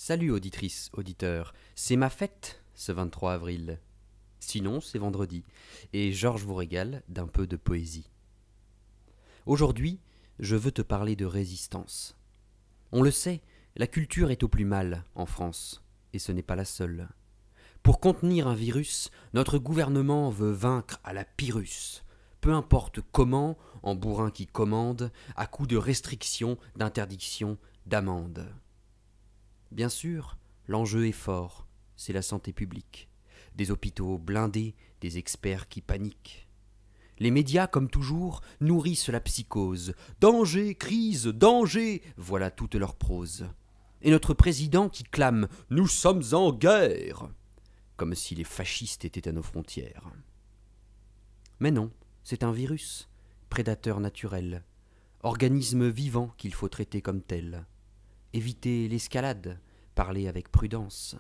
Salut auditrice, auditeur, c'est ma fête ce 23 avril. Sinon, c'est vendredi, et Georges vous régale d'un peu de poésie. Aujourd'hui, je veux te parler de résistance. On le sait, la culture est au plus mal en France, et ce n'est pas la seule. Pour contenir un virus, notre gouvernement veut vaincre à la Pyrrhus. Peu importe comment, en bourrin qui commande, à coups de restrictions, d'interdictions, d'amendes. Bien sûr, l'enjeu est fort, c'est la santé publique. Des hôpitaux blindés, des experts qui paniquent. Les médias, comme toujours, nourrissent la psychose. Danger, crise, danger, voilà toute leur prose. Et notre président qui clame « Nous sommes en guerre !» comme si les fascistes étaient à nos frontières. Mais non, c'est un virus, prédateur naturel, organisme vivant qu'il faut traiter comme tel. Éviter l'escalade, parler avec prudence,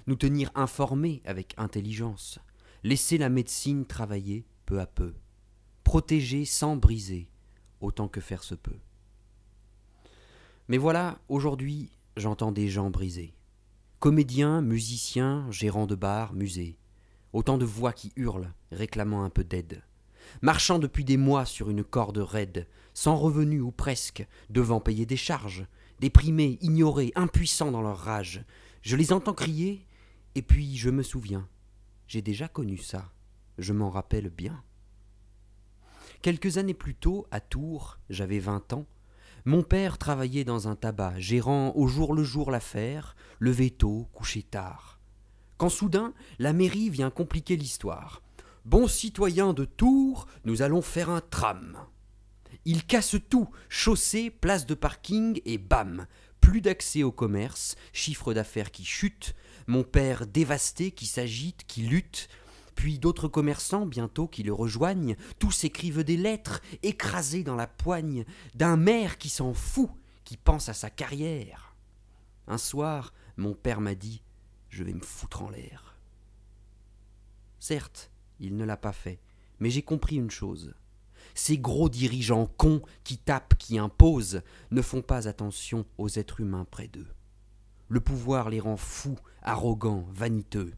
nous tenir informés avec intelligence, laisser la médecine travailler peu à peu, protéger sans briser, autant que faire se peut. Mais voilà, aujourd'hui, j'entends des gens brisés. Comédiens, musiciens, gérants de bars, musées. Autant de voix qui hurlent, réclamant un peu d'aide. Marchant depuis des mois sur une corde raide, sans revenu ou presque, devant payer des charges, déprimés, ignorés, impuissants dans leur rage. Je les entends crier, et puis je me souviens. J'ai déjà connu ça, je m'en rappelle bien. Quelques années plus tôt, à Tours, j'avais 20 ans, mon père travaillait dans un tabac, gérant au jour le jour l'affaire, levé tôt, couché tard. Quand soudain, la mairie vient compliquer l'histoire. « Bons citoyens de Tours, nous allons faire un tram !» Il casse tout, chaussée, place de parking et bam, plus d'accès au commerce, chiffre d'affaires qui chute, mon père dévasté qui s'agite, qui lutte, puis d'autres commerçants bientôt qui le rejoignent, tous écrivent des lettres, écrasés dans la poigne d'un maire qui s'en fout, qui pense à sa carrière. Un soir, mon père m'a dit « Je vais me foutre en l'air ». Certes, il ne l'a pas fait, mais j'ai compris une chose. Ces gros dirigeants cons qui tapent, qui imposent, ne font pas attention aux êtres humains près d'eux. Le pouvoir les rend fous, arrogants, vaniteux.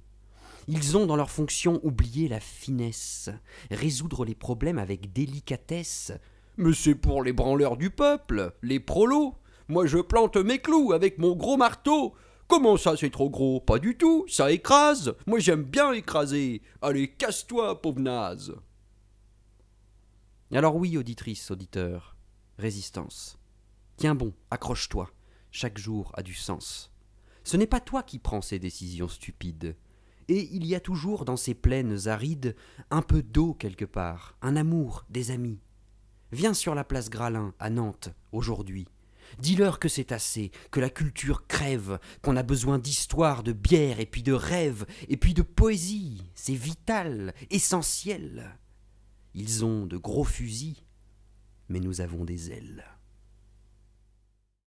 Ils ont dans leur fonction oublié la finesse, résoudre les problèmes avec délicatesse. Mais c'est pour les branleurs du peuple, les prolos. Moi je plante mes clous avec mon gros marteau. Comment ça c'est trop gros? Pas du tout, ça écrase. Moi j'aime bien écraser. Allez, casse-toi, pauvre naze. Alors oui, auditrice, auditeur, résistance. Tiens bon, accroche-toi, chaque jour a du sens. Ce n'est pas toi qui prends ces décisions stupides. Et il y a toujours dans ces plaines arides un peu d'eau quelque part, un amour, des amis. Viens sur la place Gralin, à Nantes, aujourd'hui. Dis-leur que c'est assez, que la culture crève, qu'on a besoin d'histoire, de bière, et puis de rêve, et puis de poésie. C'est vital, essentiel. Ils ont de gros fusils, mais nous avons des ailes.